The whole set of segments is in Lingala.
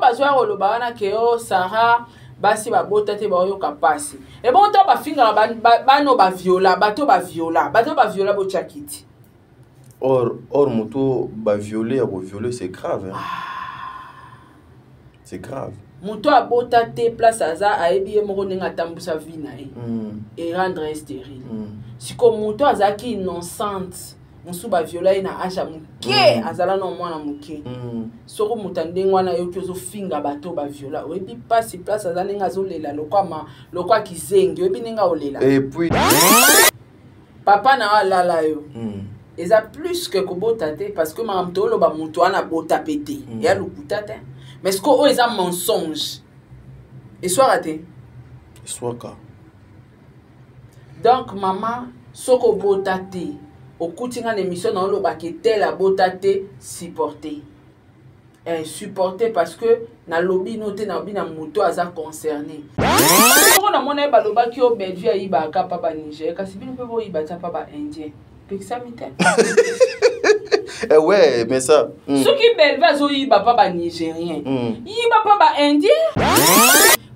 bazwa koloba wana ke o Sarah basi babota te bayoka pasi. Et bon to ba finga bano ba viola, bato ba viola bo chakiti. Or moto ba violer c'est grave hein. C'est grave. Moto abota te place aza ayebi moko ninga tambusa vie na ye. Et rendre stérile. Siko moto azaki innocente. Musu ba viola ina aja muke azala no mwana muke. Soko mutande ngwana yo kyozo finga bato ba viola. Oyebi pasi place azana nga zolela lokwa kizengi oyebi ninga olela. Et puis papa na alala yo. Eza plus que kobota te parce que mamto lo ba muto ana bota pété. Ya lukuta te. Mais ce ko eza mensonge. Et soit raté. Soit ka. Donc maman soko bota te. Au quotidien l'émission dans le baquet tel a botate supporter supporter parce que na lobby noté na lobby na moto aza concerné on a mon baloba ki o bedvi ayiba ka papa Niger kasi bino pe bo yiba ta papa indien pekisa mite ouais mais ça ce qui belva zo yiba papa nigérien yiba papa indien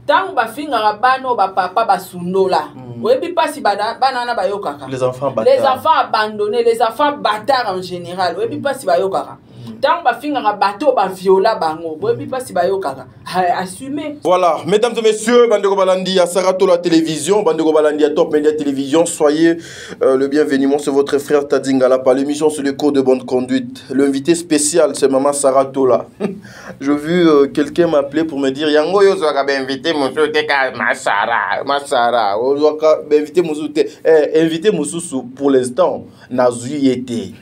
tant ba finga bano ba papa ba sundola. Oui, pas si banana bayokaka. Les enfants bâtards. Les enfants abandonnés, les enfants bâtards en général. Oui, pas si bayokaka. Tant ba finga bateau ba viola bango. Oui, pas si bayokaka. Assumez. Voilà, mesdames et messieurs, Bandeko Balandi à Saratola Télévision, Bandeko Balandi à Top Media Télévision, soyez le bienvenu. Moi, c'est votre frère Tadingala par l'émission sur les cours de bonne conduite. L'invité spécial, c'est maman Saratola. J'ai vu quelqu'un m'appeler pour me dire Yango yo zoaka invité Moussou Teka Masara. Invité Moussou invité Moussou pour l'instant. Nazu yete.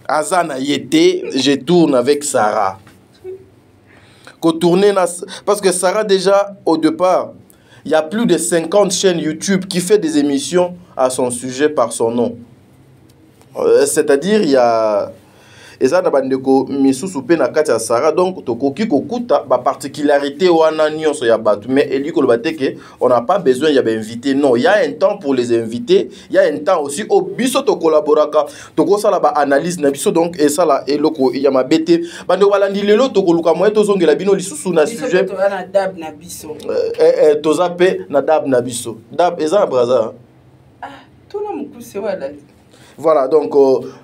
Azana yete, je tourne avec Sarah. Parce que Sarah déjà au départ, il y a plus de 50 chaînes YouTube qui fait des émissions à son sujet par son nom. C'est-à-dire il y a et ça na bandeko misusu pe na kati ya Sarah donc tokoki kokuta ba particularité wana nyonso ya batu mais eli ko lobate on n'a pas besoin ya ba invité non il y a un temps pour les invités il y a un temps aussi au biso to collaboraka toko sala ba analyse na biso donc et ça la eloko ya mabete bandeko balandi lelo to koluka moye to zongela bino lisusu na sujet na dab na biso toza pe na dab na biso dab eza na braza tout na mukuse wala. Voilà, donc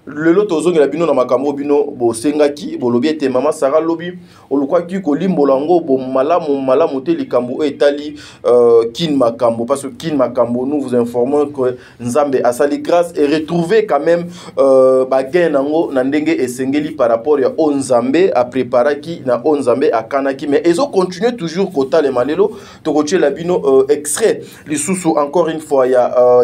le lot aux la bino na makambo bino bo sengaki bo lobi ete mama Sarah lobi olukwa ki ko limbolango bo malamu te likambo etali kin makambo parce que kin makambo nous vous informons que Nzambe asali grâce et retrouver quand même bagen nango na ndenge esengeli par rapport ya Nzambe a préparaki na Nzambe akanaki mais ezo continuer toujours kota le malelo to kotie la bino extrait les sous encore une fois il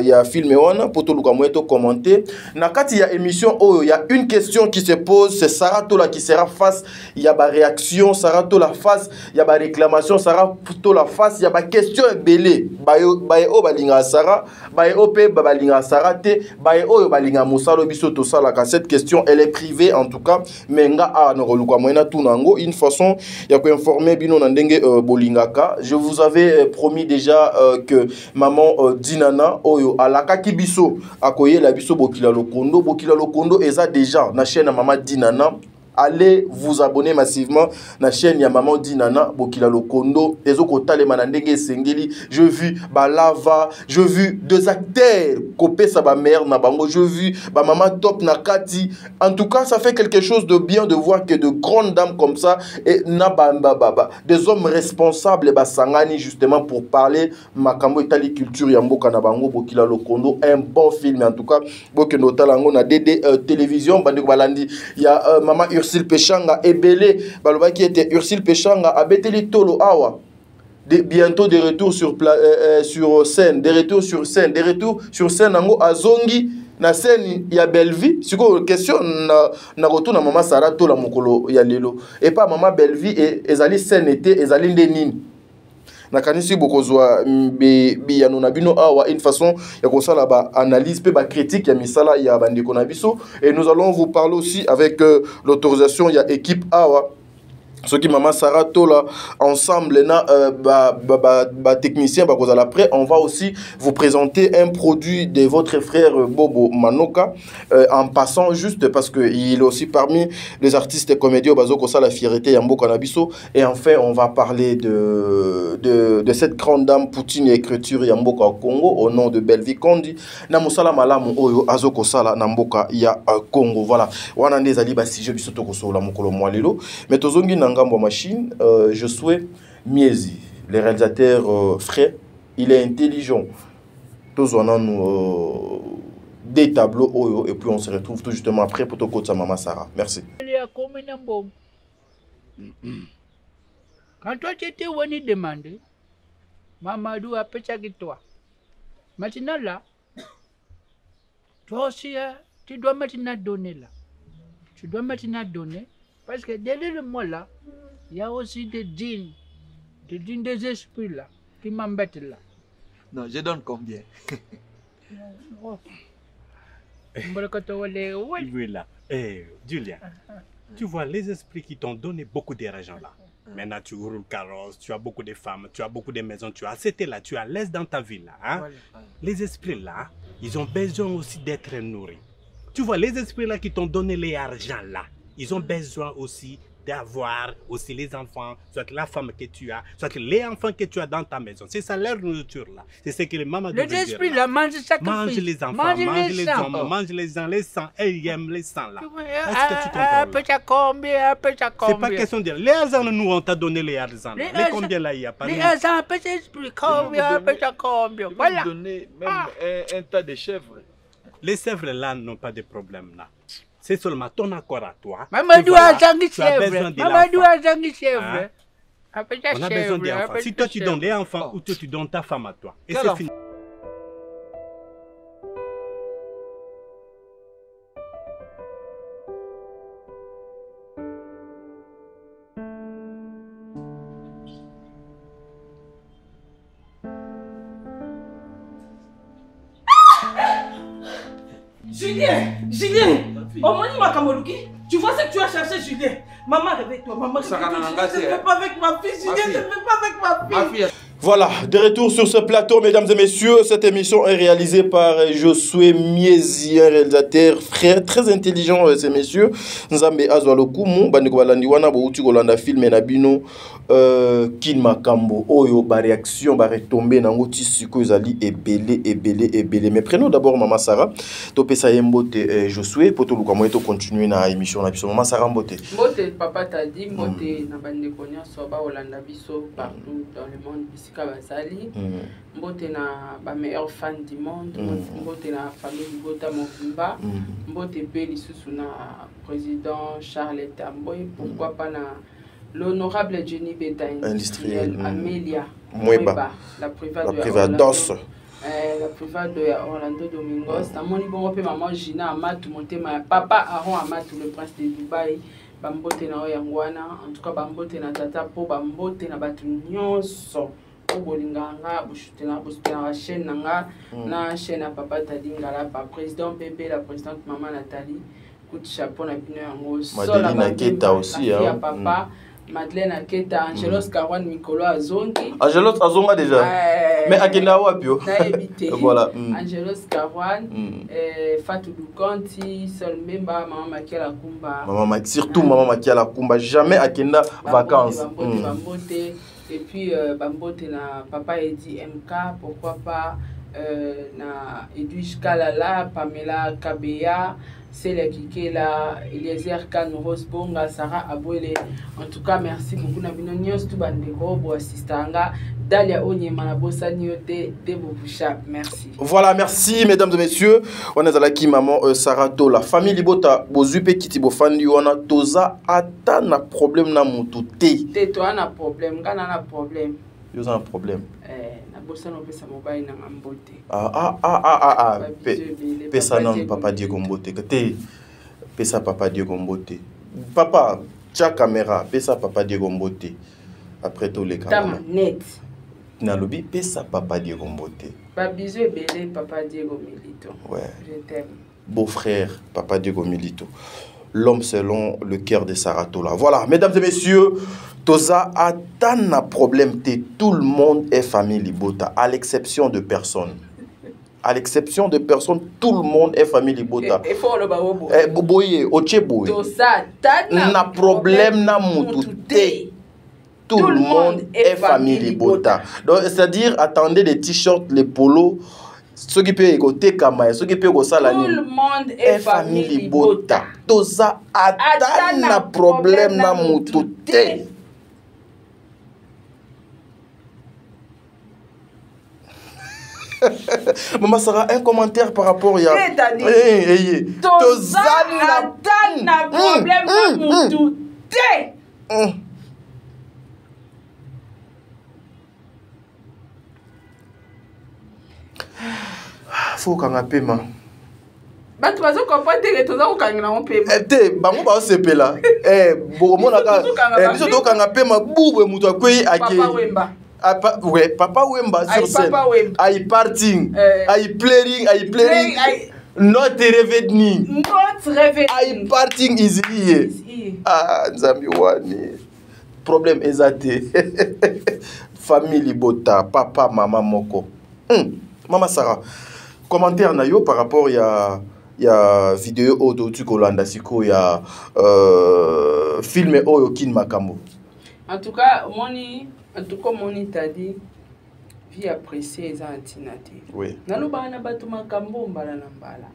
y a filmé wana poto luka moeto commenter. Nakati ya émission oh il y a une question qui se pose c'est Sarah Tola qui sera face il y a ba réaction Sarah Tola face il y a ba réclamation Sarah Tola face il y a ba question belé bayo balinga Sarah bayo pe balinga Sarah te bayo balinga musalo biso to sala ka cette question elle est privée en tout cas menga a no luka moina tunango une façon il y a ko informer bino na ndenge bolingaka je vous avais promis déjà que maman Dinana oyo alaka kibiso akoye la biso Bokila Lokondo eza déjà na chaîne Maman Dinana. Allez vous abonner massivement na chaîne ya Maman Dinana Bokila Lokondo ezo kotale manandenge sengeli je vu balava je vu deux acteurs kopé sa ba mère na bango je vu ba maman top na kati en tout cas ça fait quelque chose de bien de voir que de grandes dames comme ça et na baba des hommes responsables ba sangani justement pour parler makambo etali culture ya mboka na bango Bokila Lokondo un bon film en tout cas bokendo talango na DD télévision bande balandi ya maman Ursule Pechanga ebele baloba qui était Ursule Pechanga abeteli tolo awa bientôt de retour sur scène de retour sur scène nango azongi na scène ya Bellevue siko question na retour na maman Sarah tola mokolo ya lelo et pas maman Bellevue et ezali scène été ezali ndenini na kanisi bokozwa ya nona bino awa une façon ya kosala ba analyse pe ba critique ya misala ya bandeko na biso et nous allons vous parler aussi avec l'autorisation ya équipe awa Ce qui Maman Sarah Tola ensemble technicien après on va aussi vous présenter un produit de votre frère Bobo Manoka en passant juste parce que il est aussi parmi les artistes et comédiens bazoko ça la fierté Yambo Kanabiso et enfin on va parler de cette grande dame Poutine et écriture Yambo Congo au nom de Belvi Kondi na musala malamu oyo azoko sala na mboka ya Congo voilà wana ndeza liba sujet biso to kosola mokolo mwalelo mais tozongi ngambo machine Josué Miezi le réalisateur frais il est intelligent tous on a des tableaux oyo et puis on se retrouve tout justement après pour ton côté Maman Sarah merci. Quand toi tu étais venu demander Mamadou a pété toi maintenant là toi aussi tu dois maintenant donner là tu dois maintenant donner parce que derrière le mot là il y a aussi des djinns des esprits là qui m'embêtent là. Non, je donne combien? Voilà. Julia, tu vois les esprits qui t'ont donné beaucoup d'argent là. Maintenant tu roules carrosse, tu as beaucoup de femmes, tu as beaucoup de maisons, tu as c'était là, tu as l'aise dans ta vie là. Hein? Voilà. Les esprits là, ils ont besoin aussi d'être nourris. Tu vois les esprits là qui t'ont donné l'argent là, ils ont besoin aussi d'avoir aussi les enfants, soit la femme que tu as, soit les enfants que tu as dans ta maison. C'est ça leur nourriture là. C'est ce que les mamans disent. Les esprits là mangent chaque mange les enfants, mange les hommes, mange les gens, les sangs, elles aiment les sangs là. Est-ce que tu comprends? C'est pas question de dire. Les argent nous on t'a donné les argent. Les combien là il y a pas? Les argent peut s'expliquer combien, combien. Voilà. Donner même un tas de chèvres. Les chèvres là n'ont pas de problème là. C'est seulement ton accord à toi. Mamadou a besoin chèvre. Mamadou a besoin chèvre. On a besoin des enfants. Si toi tu donnes les enfants ou toi tu donnes ta femme à toi. Et c'est fini. Julien, Omoni Makamoluki, tu vois ce que tu as cherché, Julien. Maman, réveille-toi, maman, je ne fais pas avec ma fille, Julien, je ne fais pas avec ma fille. Voilà, de retour sur ce plateau, mesdames et messieurs. Cette émission est réalisée par Josué Miezi, un réalisateur frère, très intelligent, ces messieurs. Nzambe Azwalokumu, Bandeko Balandiwana, Bouti Golanda film et Nabino, Kin Makambo, Oyo, ba réaction, ba retombée, Nangoti Siko Zali, ebele. Mais prenons d'abord Maman Sarah, Topé Sayembote Josué, pour tout le monde, continuer dans l'émission. Maman Sarah Mbote. Mbote, papa t'a dit, Mbote, Nabandeko Nya, Soba, Olanda Biso, partout dans le monde. Bazali, mbote na ba meilleur fan du monde, mbote na famille Bota Mokimba, mbote pe lisusu na président Charles Tamboy, pourquoi pas na l'honorable Jenny Beta industrielle Amélia Mweba, la private d'os. La private de Orlando Domingos, na moni bongo pe maman Gina Amatou motema papa Aaron Amatou le prince de Dubaï. Bambote na oyangwana, en tout cas bambote na tata po bambote na batu nyonso. Obolinganga bushutena la chaîne nanga na chaîne à papa Tadingala pa président bébé la présidente maman Nathalie coup de chapeau na bino yango Madeleine Aketa aussi hein papa Madeleine Aketa Angelos Karwan Mikolo Azongi Angelos Azonga déjà mais akenda wapio na ebité voilà Angelos Karwan Fatou Dukanti seul memba maman Makiala Kumba surtout maman Makiala Kumba jamais akenda vacances et puis bambote na papa Edi MK pourquoi pas na Edwige Kalala Pamela Kabeya Célia Kikela Eliezer Kanouros Bonga Sarah Abouele en tout cas merci beaucoup na bino nyos tout bandeko bo assistanga Dalia Onyema na bosani yote Debobusha merci. Voilà, merci mesdames et messieurs. On est à la maman Sarah To la famille Libota bozupe kiti bofandi wana toza ata na problème na mutu te. Toi na problème, kana na problème. Yo un problème. Na bosana pesa mobile na ngambote. Pesa non papa Diego Mbote. Te pesa papa Diego Mbote. Papa, tia caméra, pesa papa Diego Mbote. Après tous les caméras. Tam net. Na lobby pesa papa Diego Mbote. Ba bisou ebele papa Diego Milito. Ouais. Je t'aime. Beau-frère papa Diego Milito. l'homme selon le cœur de Saratola. Voilà, mesdames et messieurs, Toza a tant un problème, tout le monde est famille Libota, à l'exception de personne. À l'exception de personne, tout le monde est famille Libota. Et faut le baobo. Boye, oche boye. Toza, na problème na mututé. Tout le monde est famille Libota. Donc, c'est-à-dire, attendez les t-shirts, les polos, ceux qui peuvent écouter Kamae, ceux qui peuvent écouter Salani. Tout le monde est famille Libota. Toza attend un problème na mututé. Maman Sarah, un commentaire par rapport à... Toza attend un problème na mututé. Faut qu'on a paiement. Bah tu vas comprendre que tu as un paiement. Eh bango ba sepe là. Bomo na ka. Biso to kanga paiement bubu muto akwe ake. Papa Wemba. Ouais, Papa Wemba sur scène. Aïe parting, aïe playing. Not revenue. Aïe parting is here. Ah, Nzambi wani. Problème ezate. Famille Libota, papa, maman moko. Maman Sarah, commentaire na yo par rapport ya vidéo auto tu kolanda siko ya film oyo kin makambo. En tout cas, moni t'a dit vie appréciée et antinate. Oui. Naloba na batu makambo mbala na mbala.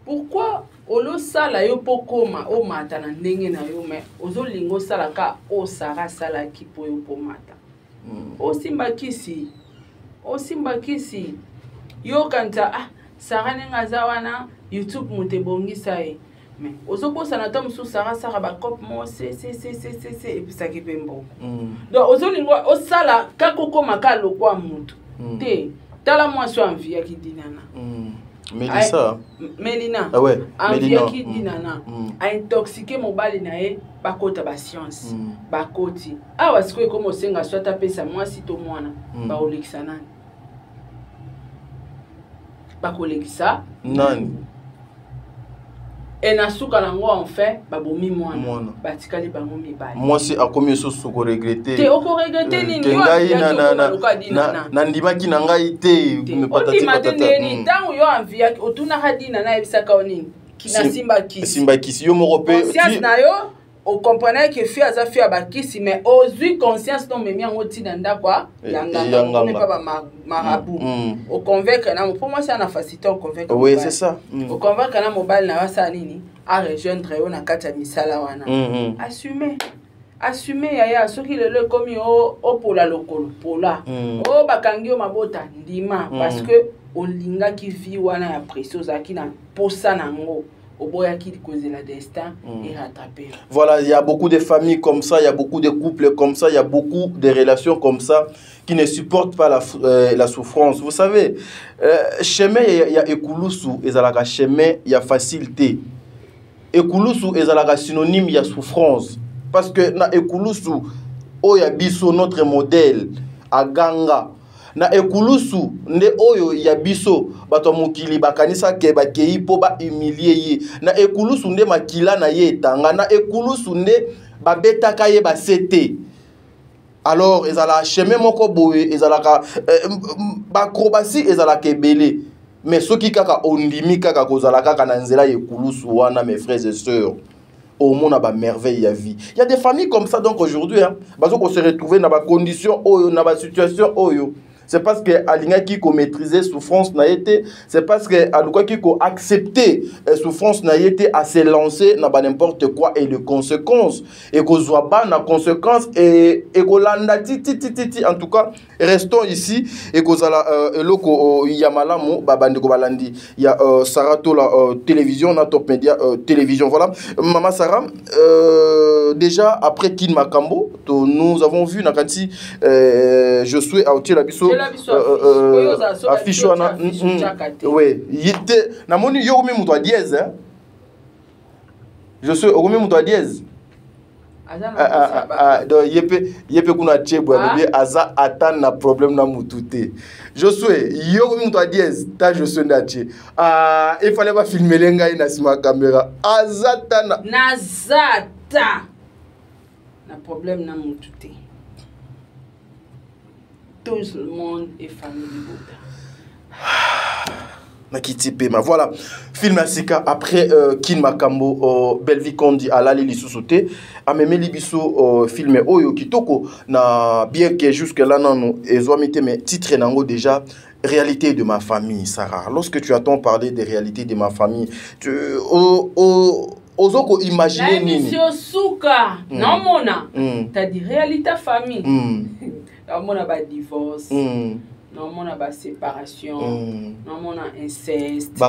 Pourquoi olo sala yo pokoma o mata na ndenge na yo me ozo lingo sala ka o sara sala ki po yo po mata. O simba kisi yo kanta sara nenga zawana YouTube mutebongisa e. Mais ozoko sanata musu sara ba cop mo c'est et puis ça qui peut bon. Donc ozolingo osala kakoko makalo kwa mutu. Te tala moi so envie ya kidinana. Melina. Ah ouais, Melina qui dinana. A intoxiquer mobali na e bakota ba science. Bakoti. Awa siko comme osenga swata pesa moi si to mwana ba olekisa nani. Bakolekisa nani. Et na suka nango en fait babomi mwana batikali bango mibali moi si akomi so ko regretter te oko regretter nini na ndimaki na ngai te me patati ni tango yo envie otuna hadina na ebisaka onini kina simba kisi yo moko pe conscience na yo o comprenait que fi aza fi abakisi mais ozui conscience non memi yango tina ndakwa yanga on pas ba marabout o convaincre na pour moi c'est na facilité on convaincre. Oui, c'est ça. O convaincre na mobile na wasa nini a rejoindre yo na kata misala wana. Assumer yaya soki lelo komi o pola lokolo pola o bakangi o mabota ndima parce que o linga ki vi wana ya précieuse akina posa nango. Qui cause la destin et rattraper. Voilà, il y a beaucoup de familles comme ça, il y a beaucoup de couples comme ça, il y a beaucoup de relations comme ça qui ne supportent pas la souffrance. Vous savez, chemin il y a ekulusu, et la chemin il y a facilité. Ekulusu est la synonyme il y a souffrance parce que na ekulusu o ya biso notre modèle à ganga. Na ekulusu nde oyo ya biso bato mokili bakanisa ke bakei po ba humilier ye na ekulusu nde makila na ye tanga na ekulusu nde babetaka ye basete. Alors ezala chemin moko boye ezala ka bakrobatie ezala kebele mais soki kaka ondimi kaka kozala kaka na nzela ekulusu wana mes frères et sœurs au monde a ba merveille ya vie. Il y a des familles comme ça donc aujourd'hui bazo ko se retrouver na ba condition oyo na ba situation oyo. C'est parce que Alinga qui maîtriser souffrance n'a été, c'est parce que Aluka qui accepter souffrance n'a été à se lancer dans n'importe quoi et les conséquences et qu'on soit pas na conséquences et qu'on landa ti en tout cas restons ici et qu'on a loko yamalamu babande ko balandi il y a Saratola télévision na Top Média télévision voilà maman Sarah déjà après Kin Makambo nous avons vu nakati je suis à Otiel Abisso affiche wana oui yite namoni yo komi muto a dièse hein je suis komi muto a dièse donc yepe kuna chebwa lobi aza atan na problème na mutute Josué yo comme toi dièse ta Josué ndachi il fallait pas filmer lenga ina sima caméra azata nazata na problème na mutute tout le monde est famille Bota. Nakiti Pema. Voilà, film Asika après Kin Makambo Belvi Kondi Alali Lisusote ameme libiso film Oyo Kitoko na bien que jusque là non ezwamite mais titre nango déjà réalité de ma famille Sarah. Lorsque tu entends parler des réalités de ma famille, tu ozoko imaginer nini? Monsieur Souka, non mona. T'as dit réalité famille. Non mona ba divorce. Non mon a séparation, non mon a inceste,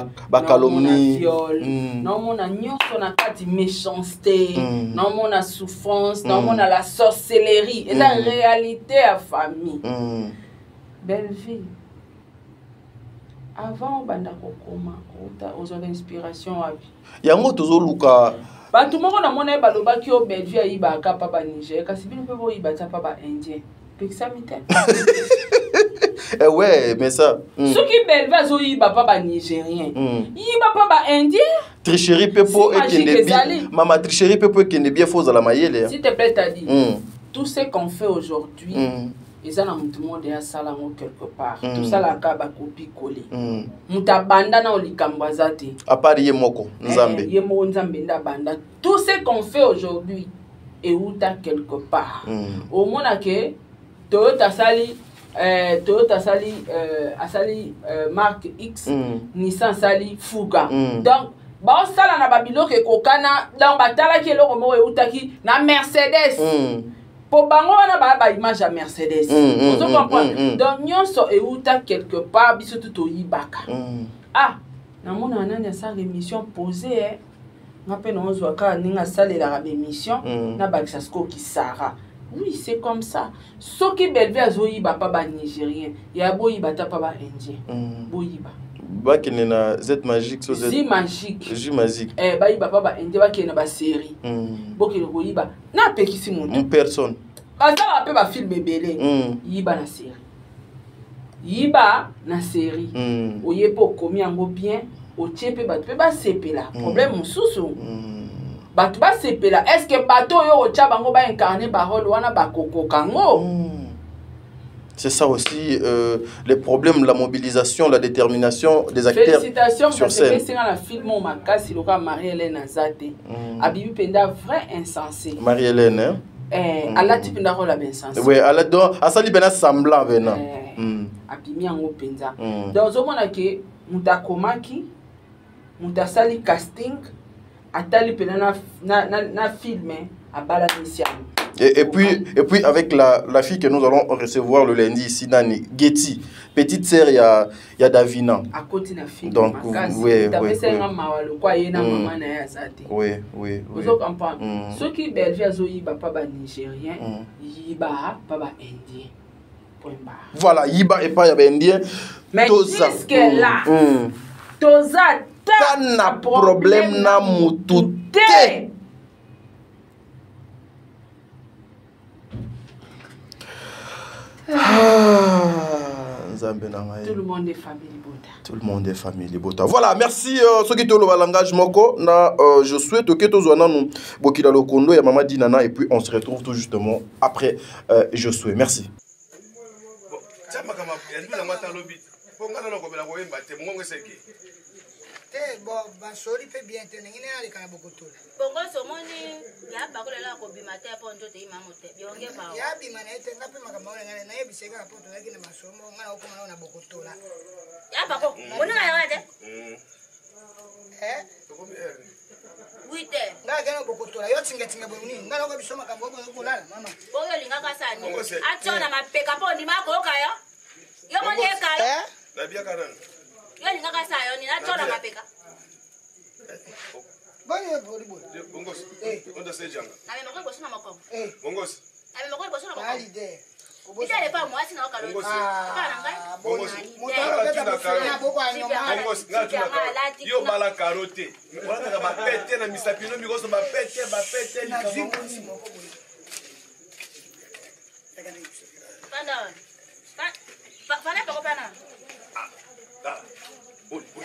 calomnie, viol, non mon a nyonso na kati méchanceté, non mon a souffrance, non mon a la sorcellerie et la réalité à famille. Belle vie. Avant banda kokoma, aux inspirations à vie. Yango tozo luka. Ba tout monde na mona ba loba ki o belle vie ayiba ka papa Niger, kasi bino pe bo yiba ta papa indien. Ouais, mais ça. Ce qui belle va zo yiba papa nigérien. Yiba papa indien. Tricherie pepo et qui maman tricherie pepo et qui ne bien faux à la maillelle. S'il te plaît, t'as dit. Tout ce qu'on fait aujourd'hui, ils ont tout le monde est à Salamo quelque part. Tout ça la kaba copie collé. Mutabanda na olikambazate. À part yemoko, Nzambe. Yemoko Nzambe nda banda. Tout ce qu'on fait aujourd'hui est où t'as quelque part. Au moins que Toyota Sali, marque X, Nissan Sali, Fuga. Donc, bah ça là na babilo que kokana dans batala qui est le romo et outaki na Mercedes. Pour bango na ba image à Mercedes. Vous comprenez? Donc nyonso et outa quelque part biso tout yibaka. Ah, na mona nani sa émission posée ngape na ozwa ka ninga salela la émission na bakisa sko ki Sarah. Oui, c'est comme ça. Ce qui belve azoyiba pas ba nigérien, ya boyiba ta pas ba indien. Boyiba. Ba kenena Z magique so Z. Z magique. J magique. Ba yiba pas ba indien ba kenena ba série. Boki le boyiba. Na pekisi muntu. Une personne. Ba ça ba film belé. Yiba na série. Yiba na série. Oyepo komi yango bien, o tiepe ba pe ba sepela. Problème mususu. Bato ba sepela, est-ce que bato yo ocha bango ba incarner parole wana ba koko kango? C'est ça aussi les problèmes, la mobilisation, la détermination des acteurs. Félicitations sur parce que scène. c'est dans la film au makasi loka Marie-Hélène Azate. Abibi penda vrai insensé. Marie-Hélène hein? Allah ti penda rôle ben insensé. Oui, Allah donc asali bena semblant venant. Abimi yango penza. Donc au mona ke mutakomaki mutasali casting atali pena na film à bala mission. Et puis avec la fille que nous allons recevoir le lundi ici, Nani, Getty, petite sœur, il y a Davina. À côté de la fille. Donc, oui. Oui. Vous comprenez? Ceux qui belvent Zoyi, papa nigérien, Yiba, papa indien. Voilà, Yiba et pas indien. Mais jusque là, Toza, t'as un problème na mutute. Tout le monde est famille Bota. Tout le monde est famille Bota. Voilà, merci ceux qui ont le langage moko na je souhaite que tous wana nous bokila lokondo ya mama dinana et puis on se retrouve tout justement après je souhaite. Merci. Bon, basori pe bien te ngine ali kana bokutola. Bongo somoni ya bakolela ko bimate po njote imamote. Bionge ba. Ya bimana ete ngapi makamona ngane na yebiseka po to yakine masomo ngana okuma na bokutola. Ya bako. Bona ya wade? Wite. Nga gana bokutola yo tinga boni. Ngana ko bisoma kambo ko kulala mama. Boyo linga kasani. Achona mapeka po ndi mako kayo. Yo moni kayo. La bia karan. Yo linga kasayo ni nachora mapeka. Bani boli. Bongos. Onda sejanga. Na mimi mako bosuna mako. Bongos. Na mimi mako bosuna mako. Ali de. Ita le pa mwasi na wakalo. Kana ngai. Bongos. Bongos. Yo bala karote. Wana ka ba pete na misapino mi goso ba pete na zimu. Pardon. Fallait pas reprendre.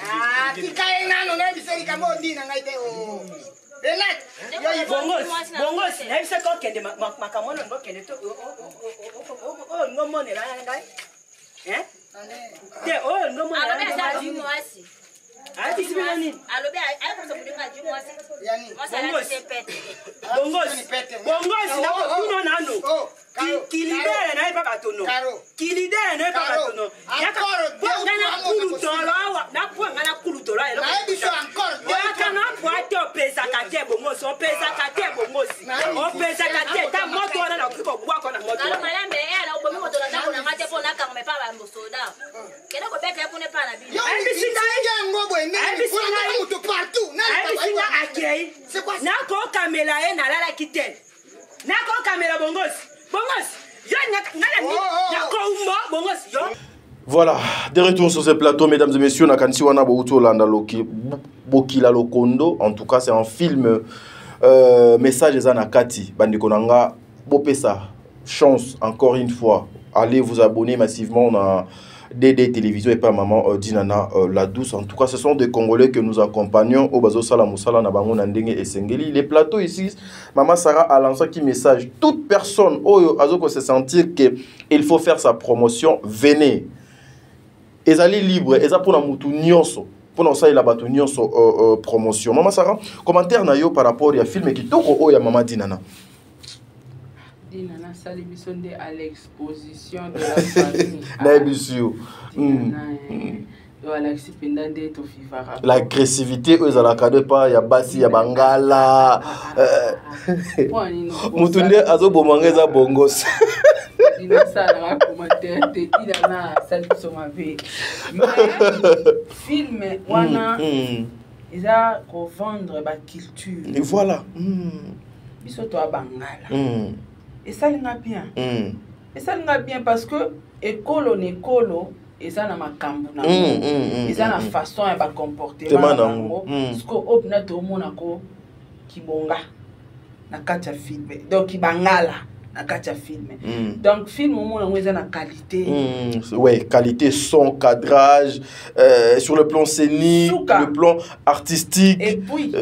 Ah, tika enano na biseri kama ondina ngaite o. Renat, bongos, na bisa ko kende makamono ngo kende to ngomone la ngai. Te ngomone la ngai. Ati sibina nini? Alobe ay ko sabudinga jumo asi. Yani. Bongos na ko kuno nano. Kilidere na ipa katono. Kilidere na ipa katono. Ancora, na kulutolo awa, na kwa ngana kulutolo ayo. Na ebiso ancora. Ya kana kwa to pesa kate bongos, o pesa kate bongos. O pesa kate ta moto na ko bwa ko na moto. Ala malambe ala ubomi moto na ko na ngate po na kama pa ba mbosoda. Kena ko beka ko ne pa na bi. Yo, bisinga ngobo ene. Bisinga muto partout. Bisinga akei. Na ko kamera e na lala kitene. Na ko kamera bongos. Bongos. Yo na ko umbo bongos yo. Voilà, de retour sur ce plateau, mesdames et messieurs, Nakansi Wana Bouto Landa Bokila Lokondo. En tout cas, c'est un film message des Anakati. Bandikonanga, Bopesa, chance encore une fois. Allez vous abonner massivement à DD Télévision et pas Maman Dinana La Douce. En tout cas, ce sont des Congolais que nous accompagnons au Bazo Salamoussala Nabango Nandenge et Sengeli. Les plateaux ici, Maman Sarah a lancé qui message. Toute personne au Azoko se sentir qu'il faut faire sa promotion, venez. Ezali libre, eza pour na mutu nyonso. Pour na ça il a batu nyonso promotion. Maman Sarah, commentaire na yo par rapport à film qui toko o ya Maman Dinana. Dinana sali bisonde à l'exposition de la famille. Na bisio. L'agressivité aux alakade pas ya basi ya bangala. Mutunde azo bomangeza bongos. Dinasala commentaire te dinana sali somave. Film wana eza ko vendre ba culture. Et voilà. Biso to bangala. Et ça linga bien. Et ça linga bien parce que écolo et ça na makambu na et ça na façon ya ba comportement nango parce que opna to mona ko kibonga na kacha film donc kibangala na kacha film donc film mona ngweza na qualité ouais, qualité son, cadrage sur le plan scénique, le plan artistique et puis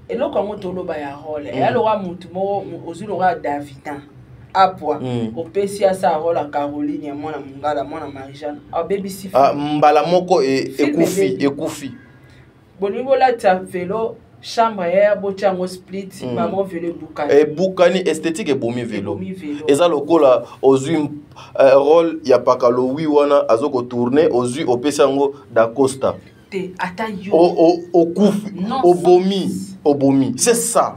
et là comme to loba ya rôle et alors mutu mo ozulora Davidan apwa opesia sa rôle à Caroline mwana mungala mwana Marie-Jeanne a baby sifi mbala moko ekufi bonibo la ta vélo chambre ya bochango split maman vélo bukani et bukani esthétique et bomi vélo eza lokola ozui rôle ya pakalo wi wana azoko tourner ozui opesia ngo da Costa ata yo okufi obomi c'est ça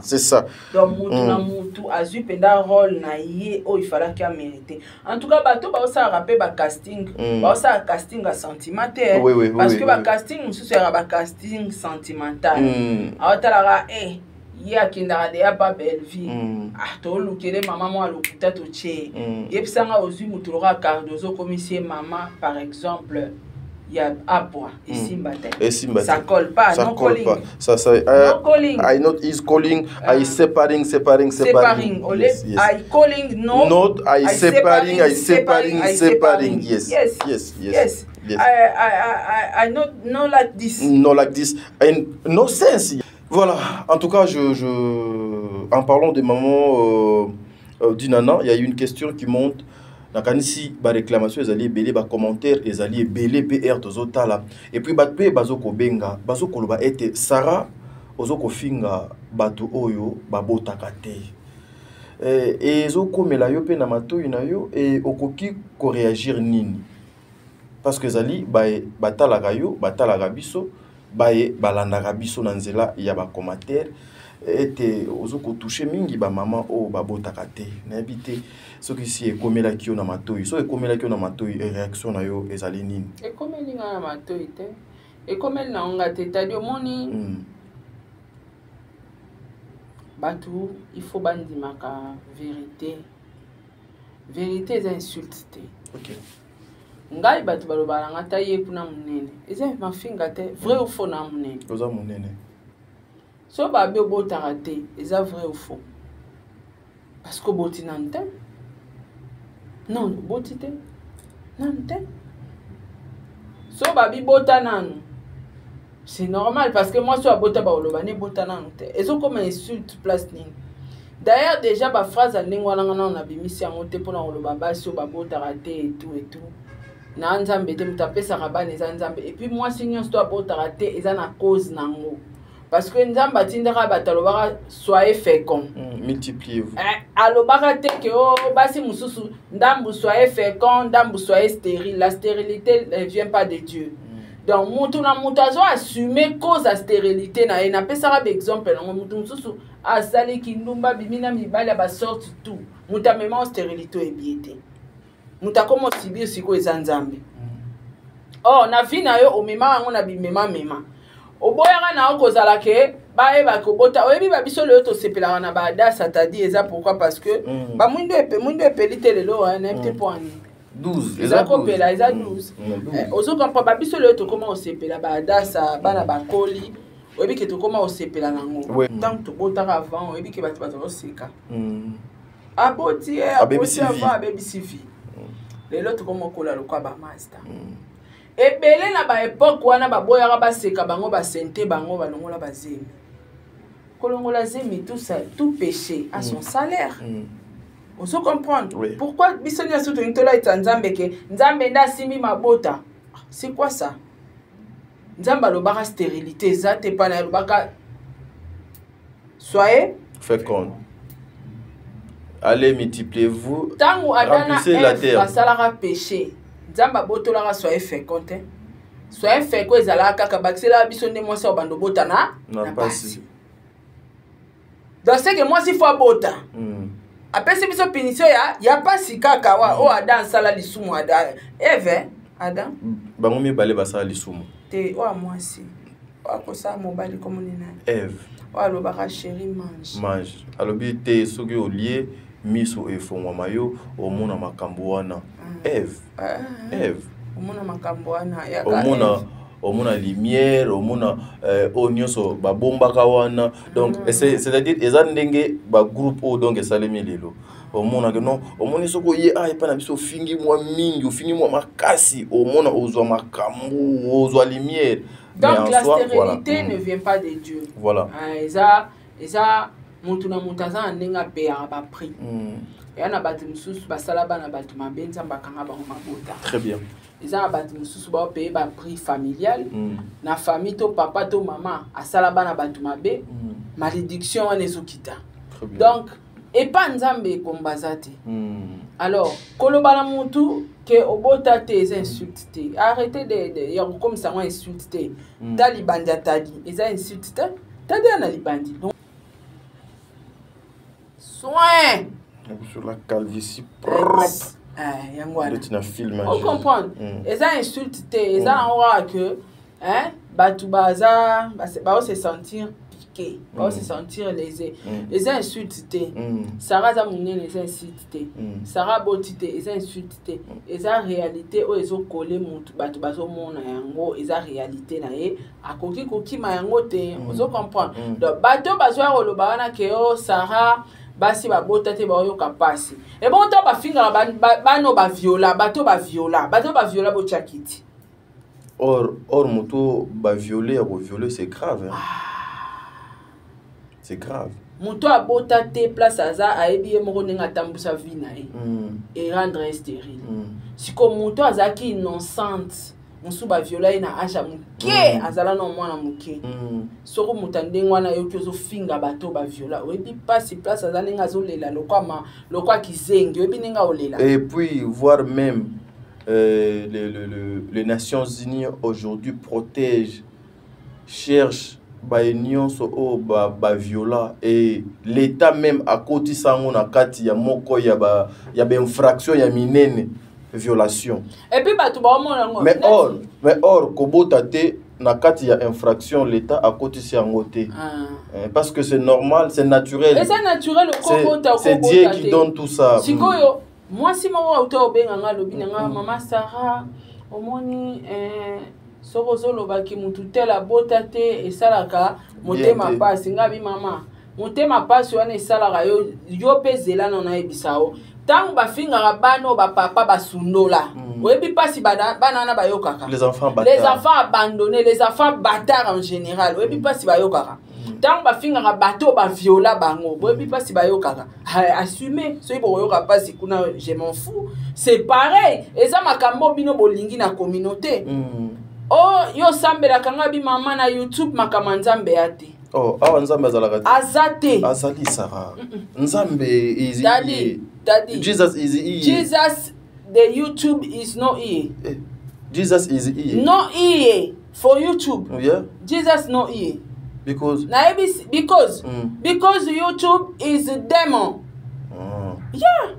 donc mutu na mutu azui penda rôle na ye il fallait qu'il mérite en tout cas bato ba osa rapper ba casting ba osa casting à sentimental parce que ba casting musu sera ba casting sentimental awatala ye akindaka deya pa belle vie tolukele mama mo alokuta totie yebisanga ozwi mutu loka cardozo komisie mama par exemple. Il y a Apwa, ça colle pas, non calling. Ça, no calling. I not is calling, I separating. Yes. I calling, not I separating. Yes. I not like this. No like this. And no sense. Voilà, en tout cas, en parlant des mamans Dinana, il y a eu une question qui monte. Nakanisi ba réclamation ezali belé ba commentaire ezali belé PR tozotala et puis batpe bazoko benga bazoko loba ete Sarah ozoko finga bato oyo babotaka te et ezoko mela yo pe na matoyi na yo et okoki ko réagir nini parce que ezali batalaka yo batalaka biso balandaka biso na nzela ya ba commentaire ete ozoko toucher mingi ba maman o babotaka te na habité ce qui si ekomela ki na matoyi so ekomela ki na matoyi réaction na yo ezali nini ekomeli na matoyi te ekomeli na nga te tadi omoni batu il faut bandimaka vérité eza insulte te OK ngai batu balobala nga ta ye kuna munene eza mafinga te vrai ou faux na munene oza munene so babe botaka te eza vrai ou faux parce que botina nte Non, boti te. Non, te. So babi bota nanu. C'est normal parce que moi, si je bota ba olobane bota nanu te. Et so comme insulte place nini. D'ailleurs, déjà, ma phrase à Ningwananga, on a bimisi en monté pour l'oloba, sur babota raté et tout et tout. Na nzambe te mutape saraba les nzambe. Et puis moi, si nous sommes bota raté, ils ont à cause nango. Parce que nzamba tindera batalobara soyez fécond. Multipliez-vous. Alobara te que oh basi mususu ndambu soyez fécond, ndambu soyez stérile. La stérilité ne vient pas de Dieu. Donc mutu na mutazo assumer cause à stérilité na ena pesara exemple na mutu mususu asali kindumba bimina mibala ba sorte tout. Muta mema stérilité ebiete. Muta komo sibio siko ezanzambe. Oh na vina yo o mema ngo na bimema mema. Oboyaka na okozala ke baeba ko bota oyebi ba biso le to sepela na ba da satadi eza pourquoi parce que ba mwindo epelite lelo na mte poani 12 eza kopela eza 12 ozo comprendre ba biso le to comment osepela ba da sa bana ba koli oyebi ke to comment osepela nango tant to botaka avant oyebi ke batu oseka aboti avant abebi sifi lelo to comment kola lo kwa ba master ebele na ba époque wana ba boyaka ba seka bango ba sente bango ba longola ba zemi kolongola zemi tout ça tout péché à son salaire on se comprendre pourquoi bisonia surtout ntola itanzambe ke nzambe nda simi mabota c'est quoi ça nzamba lo baka stérilité za te pa na lo baka soyez fécond allez multipliez-vous tangu adana la terre basalaka péché nzamba botolaka soyez fécond soyez fécond ezala kaka bakisela biso nde mwasi obando bota na pasi donc c'est que moi si faut bota apesi biso punition ya pasi kaka wa o Adam sala lisumu Adam Eve Adam bango mibale basala lisumu te wa mwasi akosa mobali comme nina Eve wa lobaka chérie mange alobi te soki olie miso efongwa mayo omona makambo wana Eve omona makambo wana ya omona lumière omona onyoso babombaka wana donc c'est-à-dire eza ndenge ba groupe o donc esalemi lelo omona que non omoni soko ye epa na biso fingi mwa mingi ofingi mwa makasi omona ozwa makambo ozwa lumière donc la stérilité ne vient pas de Dieu voilà eza mutu na mutaza ndenga pea ba prix yana batu mususu basala bana batu mabenza mbakanga bango mabota très bien eza batu mususu ba payer ba prix familial na famille to papa to maman asala bana batu mabe malédiction wana ezokita donc et pas nzambe kombazate alors koloba na mutu que obota te eza insulte te arrêtez de ya comme ça on insulte te tali bandi tadi eza insulte te tadi na libandi donc soin sur la calvitie propre on comprend eza insulte te eza aura que batu baza ba se sentir piqué ba se sentir lésé eza insulte te Sarah za munene eza insulte te Sarah botite eza insulte te eza réalité o ezo coller mutu batu bazo mona yango eza réalité na ye akoki kokima yango te ozo comprendre donc bato bazo roloba wana ke o Sarah basi babota te bayoka pasi et bon to ba finga bano ba viola bato ba viola bo chakiti or moto ba violer ou violer c'est grave c'est grave moto abota te place aza ayebi moko ninga tambusa vie na et rendre stérile siko moto azaki innocente musuba viola ina acha muke azala no mwana muke soko mutandenge wana yoki ozo finga bato ba viola oyebi pasi place azana nga zolela lokwa kizengi oyebi ninga olela et puis voir même les Nations Unies aujourd'hui protègent cherchent ba nyonso o ba viola et l'état même à côté sango na kati ya moko ya ba infraction ya minene violation et puis batu ba mona ngo mais or kobota te na kati ya infraction l'état à côté si angote parce que c'est normal c'est naturel et c'est naturel c'est Dieu qui donne tout ça sikoyo moi si mo auto obenga nga lobi nga mama Sarah omoni soko zoloba ki mutu tela bota te esalaka motema pasi nga bi mama motema pasi wana esalaka yo pezela na ebisao Tant bafingaka bano papa basundola. Oyebi pasi banana bayokaka. Les enfants bâtards. Les enfants abandonnés, les enfants bâtards en général. Oyebi pasi bayokaka. Tant bafingaka bato ba viola bango. Oyebi pasi bayokaka. Assumer, soyi boyoka pasi kuna je m'en fous. C'est pareil. Eza makambo bino bolingi na communauté. Oh, yo sambela kanga bi mama na YouTube makamanzambe ate. Oh, awa nzambe azalaka te. Azate. Azali Sarah. Nzambe is Daddy. Jesus is here. Jesus, the YouTube is not here. Jesus is here. Not here for YouTube. Yeah. Jesus not here. Because because YouTube is a demon. Yeah.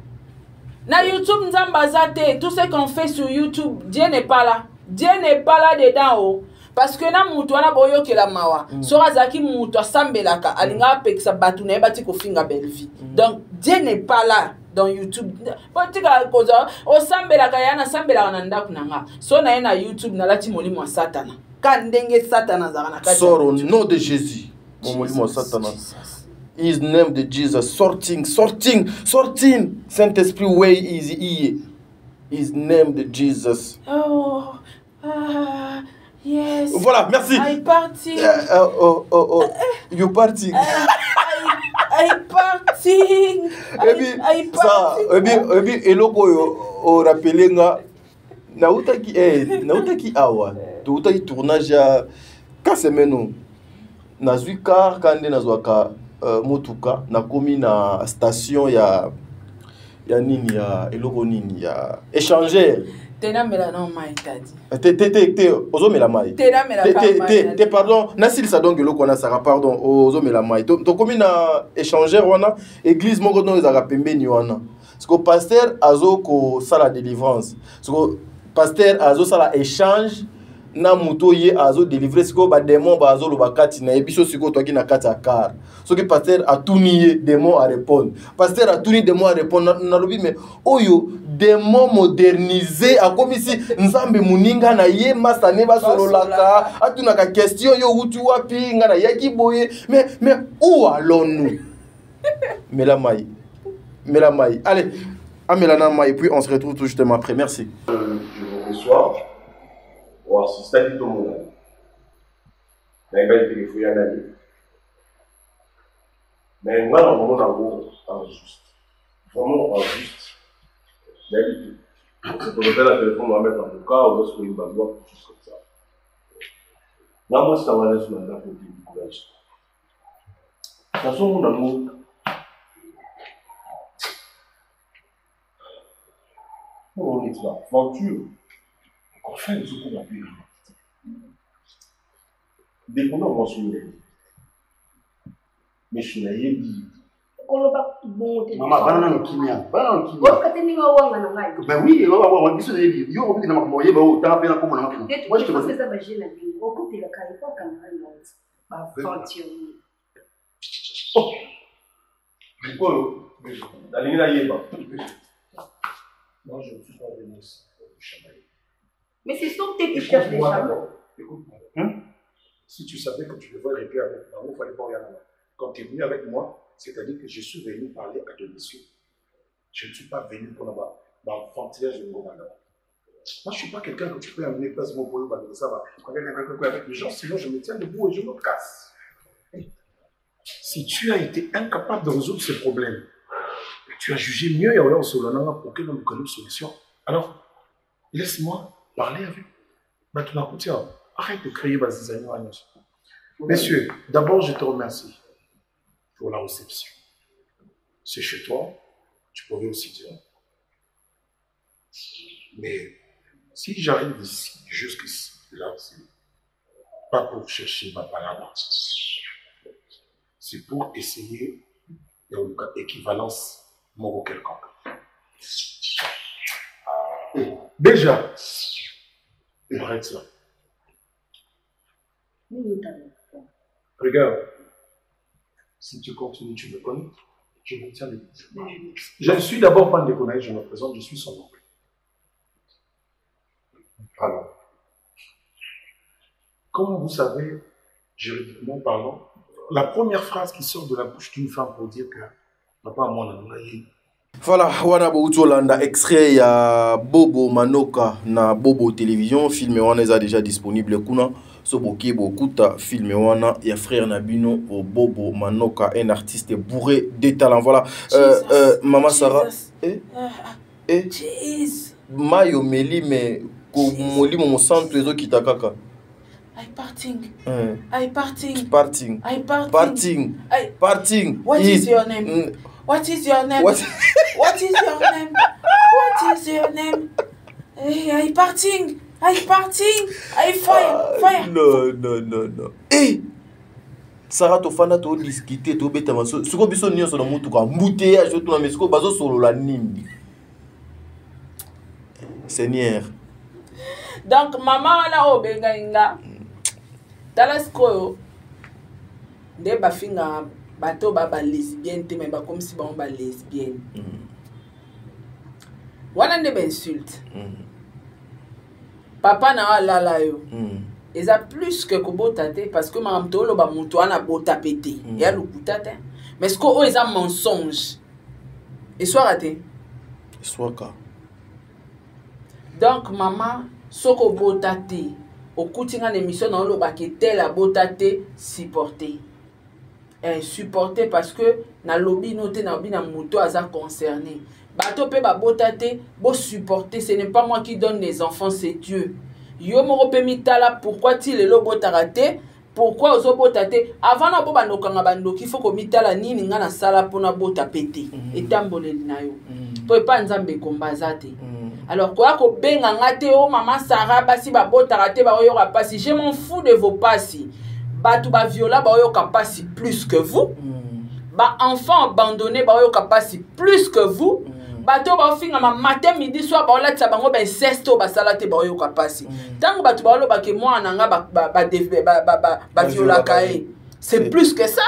Na YouTube nzamba azate. Tout ce qu'on fait sur YouTube, Dieu n'est pas là. Dieu n'est pas là dedans. Oh. Parce que na mutu wana boyo ke la mawa. Sora zaki mutu asambelaka alinga pekisa batu na ebati ko finga belle vie. Donc Dieu n'est pas là dans YouTube. Potika koza o sambelaka yana sambelaka na ndaku nanga. So na na YouTube na lati molimo Satana. Ka ndenge Satana zaka na sort au nom de Jésus. Molimo Satana. His name de Jesus sorting. Saint-Esprit way is here. His name de Jesus. Oh. Yes. Voilà, merci. I party. You party. I party. I party. Ebi eloko o rappelenga nautaki awa. Nautaki tournage ya ka semaine nazwi car kande nazwaka motuka nakomi na station ya nini ya eloko nini ya échangeur. Tena mela non mai tadi. Ozo mela mai. Tena mela mai. Pardon, nasil sa donc eloko na sara pardon, ozo mela mai. To komi na échangeur wana, église moko no ezaka pembeni wana. Parce que pasteur azo ko sala délivrance. Parce que pasteur azo sala échange na muto ye azo délivrer siko ba démon ba azo lo bakati na ebiso siko toki na kati akar. So que pasteur a tuni démon à répondre. Pasteur a tuni démon à répondre na lobi mais oyo démon modernisé a comme si nzambe muninga na ye masane ba sololaka atuna ka question yo utu wapi ngana yaki boye mais où allons-nous? Melamai. Allez, amelana mai puis on se retrouve tout justement après. Merci. Je vous reçois. Ou assister à tout le monde. Mais il y a des fouilles à l'année. Mais moi, on va en juste. Vraiment en juste. D'habitude. C'est pour le téléphone, on va mettre en tout cas, ou lorsqu'on y va voir, quelque chose comme ça. Là, moi, ça va laisser maintenant pour dire du courage. De toute façon, mon amour, on est là. Venture. Enfin, ce qu'on a pu. Dès qu'on a mentionné, mais je n'ai dit. Maman, ben oui, on dit ça. Yo, on dit que moi, je vais taper la commune. Moi, je te dis ça. Oh, la ligne là, il est pas. Moi, je ne suis pas venu ici pour vous chamailler. Mais c'est sûr que tu cherches des gens. Écoute-moi. Si tu savais que tu devais régler avec moi, il ne fallait pas rien avoir. Quand tu es venu avec moi, c'est-à-dire que je suis venu parler à domicile. Je ne suis pas venu pour m'enfantir de mon malheur. Moi, je ne suis pas quelqu'un que tu peux amener place mon boulot, ça va. Avec les gens, sinon je me tiens debout et je me casse. Si tu as été incapable de résoudre ce problème, tu as jugé mieux Yahweh Solana pour que nous connaissions une solution. Alors, laisse-moi parler avec. Arrête de crier Bazizaï. Messieurs, d'abord, je te remercie pour la réception. C'est chez toi, tu pourrais aussi dire. Mais si j'arrive ici, jusqu'ici, là, c'est pas pour chercher ma parole. C'est pour essayer une équivalence moro quelconque. Déjà, arrête ça. Regarde, si tu continues, tu me connais, je me tiens debout. Je ne suis d'abord pas un déconnaître, je me présente, je suis son oncle. Alors, comme vous savez, juridiquement parlant, la première phrase qui sort de la bouche d'une femme pour dire que papa, moi, Voilà, wana Boutolanda, extrait ya Bobo Manoka na Bobo Télévision, film wana est déjà disponible kuna. Soboki Bokuta, film wana ya frère Nabino au Bobo Manoka, un artiste bourré de talent. Voilà, Maman Sarah. Jeez. Mayo Meli me ko moli mo centre ezo kitakaka. Parting. What is your name? What is your name? What is your name? What is your name? I parting. I fire. No. Eh! Sarah to fana to discuter to beta maso. Suko biso nyo so na mutu ka mbouteillage to na mesiko bazo solo la nini. Seigneur. Donc maman wana obenga inga. Talasko nde bafinga bato ba lesbienne te mais ba comme si ba lesbienne. Wana nde ba insulte. Papa na alala yo. Eza plus que kobotate parce que mam tolo ba mutu ana bota pété. Ya lukutate. Mais ce ko eza mensonge. Et soit raté. Soit ka. Donc maman soko botate au coutinga émission dans le baké tel a botate supporter. Supporter parce que na lobby noté na lobby na muto aza concerné. Bato pe ba botate bo supporter, ce n'est pas moi qui donne les enfants, c'est Dieu. Yo mo pe mitala pourquoi ti le lobo tarate? Pourquoi ozo botate? Avant na bo banokanga bandoki faut ko mitala nini nga na sala pona bota pété. Etamboleli na yo. Po pa nzambe kombazate. Alors quoi ko benga ngate o maman Sarah basi ba botarate ba yo kapasi. Je m'en fous de vos passi. Batu ba viola ba yo kapasi plus que vous. Ba enfant abandonné ba yo kapasi plus que vous. Bato ba finga ma matin midi soir ba ola tsa bango ba incesto ba salate ba yo kapasi. Tango batu ba lo ba ke mwana nga ba viola kae. C'est plus que ça.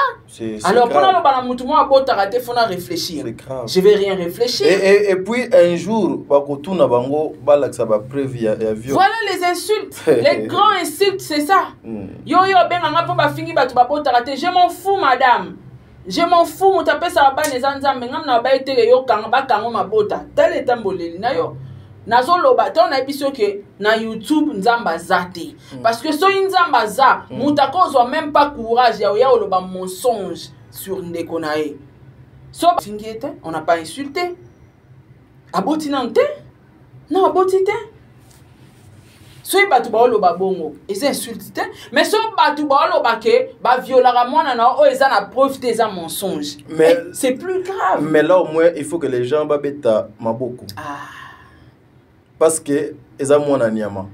Alors pendant le bana mutu mo abotarate fona réfléchir. Je vais rien réfléchir. Et puis un jour ba kotuna bango ba laksa ba preuve ya viol. Voilà les insultes. Les grands insultes c'est ça. Yo benga nga po ba fingi batu ba botarate. Je m'en fous madame. Je m'en fous, mon tapé ça va les anzambe ngam na ba été yo kanga kango mabota. Tel est tamboleli na yo. Nazo loba ton na biso ke na YouTube nzamba zate. Parce que so nzamba za, mutako zo même pas courage ya loba mensonge sur ndeko na e. So fingiete, on n'a pas insulté. Aboti nante? Non, aboti te. So batu ba loba bongo, ils insultent, mais so batu ba loba ke ba violara mwana na o eza na preuve des mensonges. Mais c'est plus grave. Mais là au moins il faut que les gens ba beta maboko. Parce que eza mwana nyama.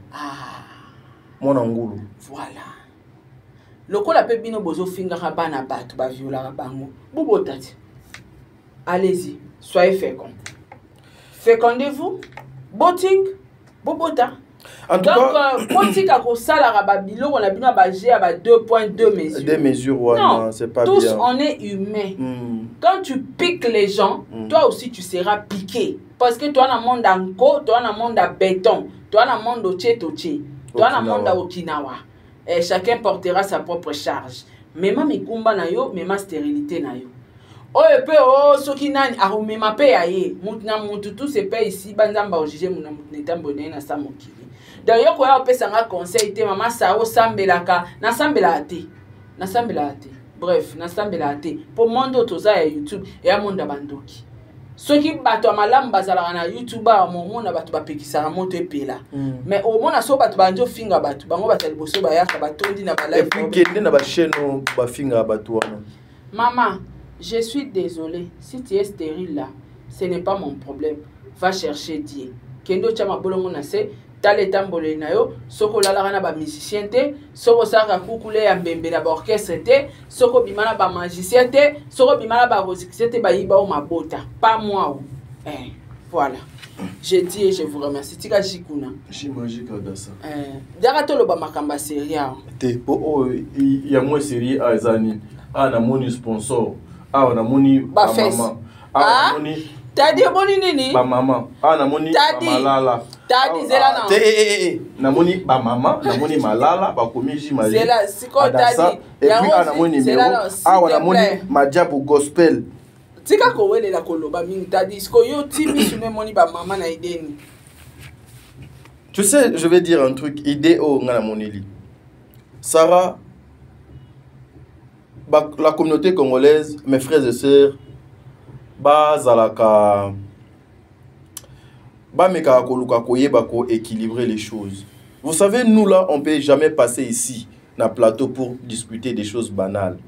Mwana ngulu. Voilà. Lokola pe bino bozo finga bana batu ba violara bango. Bobotati. Allez-y, soyez féconds. Fécondez-vous. Boting, bobota. En tout donc, politique ko sala ba bilo on a bino ba G à 2.2 mesures. Des mesures ouais, non, c'est pas tous bien. On est humain. Quand tu piques les gens, toi aussi tu seras piqué parce que toi dans monde anko, toi dans monde à béton, toi dans monde au tchétoché, toi dans monde à Okinawa. Et chacun portera sa propre charge. Même mikumba na yo, même stérilité na yo. Oh et puis oh soki nani arumema pe aye mutna mutu tout se paye ici banzamba ojuger muna mutnetamboné na samokili. D'ailleurs quoi on peut sanga conseil te maman ça o sambelaka na sambela ate. Na sambela ate. Bref, na sambela ate. Pour mondo toza ya YouTube et a monde bandoki. Soki bato malamu bazala na YouTube ba momona bato bapekisa moto epela. Mais au mona so bato banjo finga bato bango batali boso ba yaka batondi na ba live. Et puis kende na ba chaîne ba finga bato wana. Maman, je suis désolée. Si tu es stérile là, ce n'est pas mon problème. Va chercher Dieu. Kendo chama bolongo na se tale tambole na yo, soko lala na ba musicien te, soko saka kukule ya mbembe na ba orchestre te, soko bimana ba magicien te, soko bimana ba rosixien te ba yiba o mabota. Pas moi. Voilà. Je dis et je vous remercie. Tika Jikuna. Magique Adassa. Dara lo ba makamba seria. Te po il y a moins série à Zani. Ah na moni sponsor. Ah na moni ba maman. Ah na moni t'as dit moni nini? Ba maman. Ah na moni malala. T'as dit zela non. Na moni ba maman, na moni malala ba komiji mali. Zela siko t'as dit. Et puis ah na moni numéro. Ah na moni Madiabu gospel. tika kowelela koloba mingi tadi sko yo tibi sume moni ba mama na ideni. Tu sais, je vais dire un truc idée au ngana moneli. Sarah, la communauté congolaise, mes frères et sœurs, bazalaka ba meka koluka koyeba ko équilibrer les choses. Vous savez, nous là, on peut jamais passer ici na plateau pour discuter des choses banales.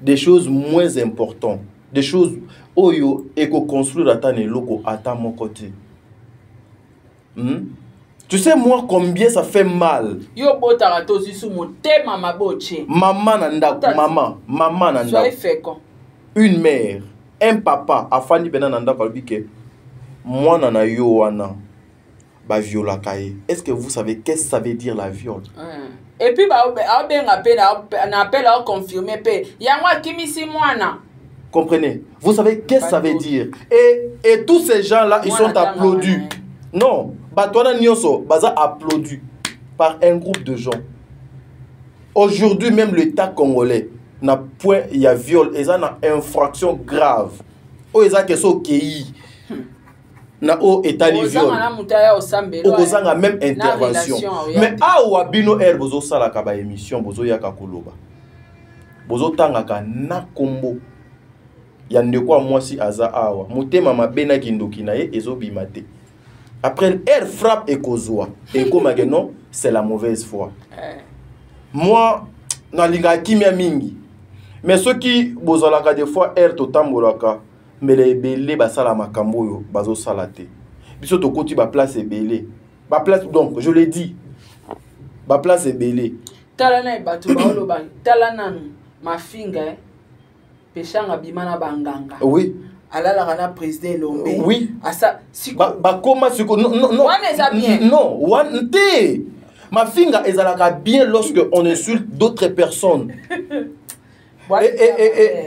Des choses moins importantes, des choses oyo eko construire atane loko ata mon côté. Tu sais moi combien ça fait mal. Yo botara tozi su motema maboche. Maman nanda maman nanda. Soyez fécond. Une mère, un papa afani bena nanda kalbike. Moi nana yo wana ba viola kaye. Est-ce que vous savez qu'est-ce que ça veut dire la viol? Et puis ba ben appel à confirmer pe. Yangwa kimisi mwana. Comprenez? Vous savez qu'est-ce que ça veut dire? Et tous ces gens-là, ils sont applaudis. Non, Batouana Nyonso, Baza applaudi par un groupe de gens. Aujourd'hui, même l'État congolais n'a point, il y a viol, et ça n'a infraction grave. Oh, ils ont question qui na o État de viol. Ils ont même intervention. Mais à Wabino El Bozo Salakaba émission, Bozo Yaka Koloba. Bozo Tangaka na combo. Yande kwa mwasi aza awa. Mutema mabena kindokinaye ezo bimate. Après, elle frappe et kozwa. Et comme non, c'est la mauvaise foi. Moi, na linga kimia mingi. Mais ceux qui bozalaka des fois elle totambolaka, mais les belé basala makambo yo bazo salate. Biso to koti ba place belé. Ba place donc, je l'ai dit. Ba place belé. Talana batu baolo ba talana ma finga peshanga bimana banganga. Oui. Alala rana président Lombe. Oui. Asa siko. Koma siko non. Non, wante. Ma finga ezalaka bien lorsque on insulte d'autres personnes.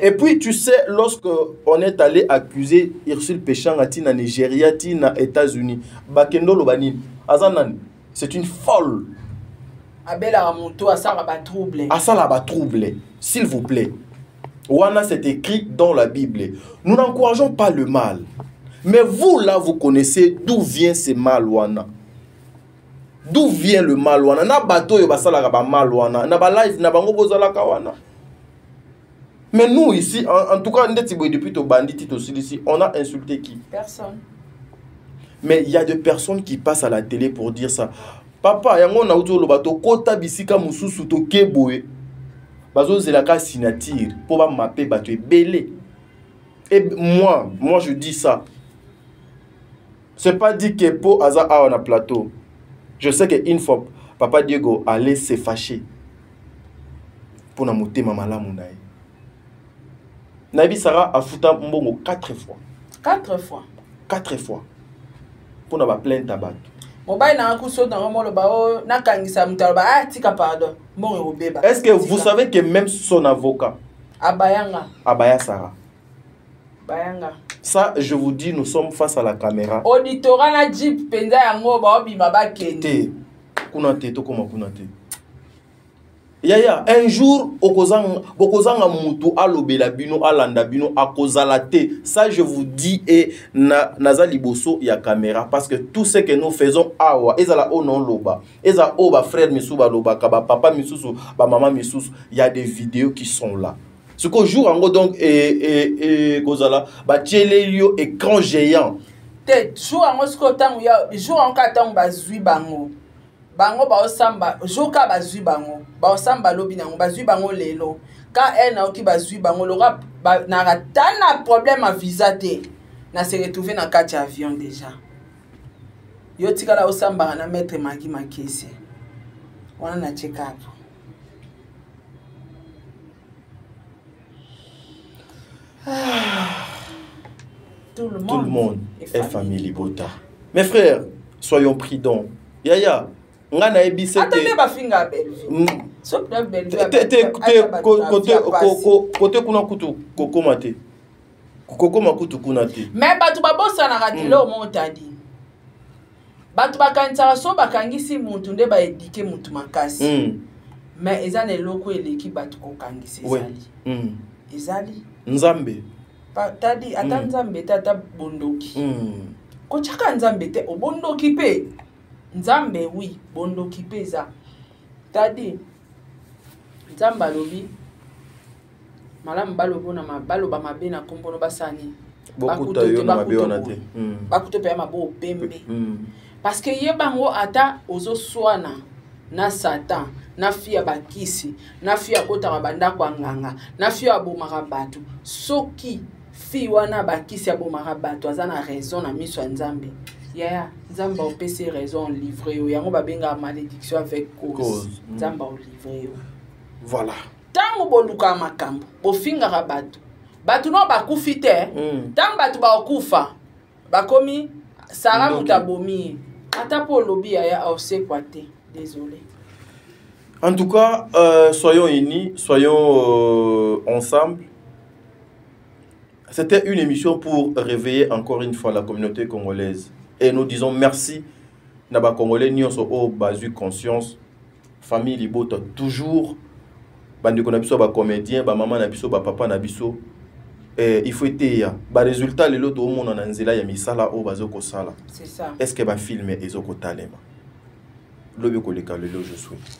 Et puis tu sais, lorsque on est allé accuser Ursule Péchanga tina Nigeria tina États-Unis, bakendo lobani azanan, c'est une folle. Abela Ramonto asala ba trouble. Asala ba trouble, s'il vous plaît. Wana, c'est écrit dans la Bible. Nous n'encourageons pas le mal. Mais vous, là, vous connaissez d'où vient ce mal, Wana. D'où vient le mal, Wana. Na bateau, yobasala ba mal, Wana. Na ba life, na bango bozala ka Wana. Mais nous, ici, en tout cas, depuis to bandit, ici, on a insulté qui? Personne. Mais il y a des personnes qui passent à la télé pour dire ça. Papa, yango na uto lo bateau, kota bisika mususu to keboe. Bazo zelaka signature pour ba mapper bateau belé. Et moi je dis ça. C'est pas dit que pour Aza a on a plateau. Je sais qu'une fois Papa Diego allait se fâcher pour na monter mama la munaï. Nabi Sarah a foutu mbongo 4 fois. 4 fois. 4 fois. Pour na ba plainte tabac. Est-ce que vous savez que même son avocat Abaya Sarah. Ça, je vous dis, nous sommes face à la caméra. Auditorat na jeep penza yango ba obima ba kende. Kunate to koma kunate. Yaya, un jour okozanga mutu alobela bino alanda bino akozalate. Ça je vous dis et naza liboso ya caméra parce que tout ce que nous faisons awa ezala onon loba. Eza oba frère misu ba loba ka ba papa misusu ba maman misusu, il y a des vidéos qui sont là. Ce qu'au jour en gros donc et kozala ba tchelelio écran géant. Te jour en gros tangu ya jour en katangu bazui bango. Bango ba osamba joka bazui bango ba osamba lobi nango bazui bango lelo ka na oki bazui bango lora na ratana problème à visa te na se retrouver na kati avion déjà yo tikala osamba na maître Maki Makesi wana na check up. Tout le monde est famille Libota. Mes frères, soyons prudents. Yaya ngana ebise te ba finga Belleville so na Belleville côté kuna kutu kokoma te kokoma kutu kuna te mais batu babosa na ratilo montadi batu bakanisa so bakangisi muntu nde ba éduquer muntu makasi mais ezane loko eleki batu kokangisa ezali ezali Nzambe tadi ata nzambe te ata bondoki kotiaka nzambe te obondoki mpe nzambe wi bondoki mpe eza tadi nzambe alobi malamu baloba mabe na kombono basani bakuto mpe ya mabo opembe parce que ye bango ata ozoswana na satan na fia bakisi na fia kotaka bandako anganga na fia abomaka bato soki fi wana bakisi abomaka bato aza na raison na miso ya nzambe yaya nzambe opesi raison livre yo yango babengaka malédiction avec cause nzambe olivre yo voilà ntango boluka makambo bofingaka bato no bakufi te ntango bato bakokufa bakomi sara moto abomi ata mpo olobi yaya osekwa te désolé. En tout cas, soyons unis, soyons ensemble. C'était une émission pour réveiller encore une fois la communauté congolaise. Et nous disons merci. Naba Congolais, nous sommes basu conscience. Famille Libota toujours. Bandi konabiso ba comédien, ba maman nabiso, ba papa nabiso. Il faut être ya. Ba résultat le lot au monde en nzela ya misala o bazoko sala. C'est ça. Est-ce que ba filmer ezoko talema? Lobi koleka lelo je souhaite.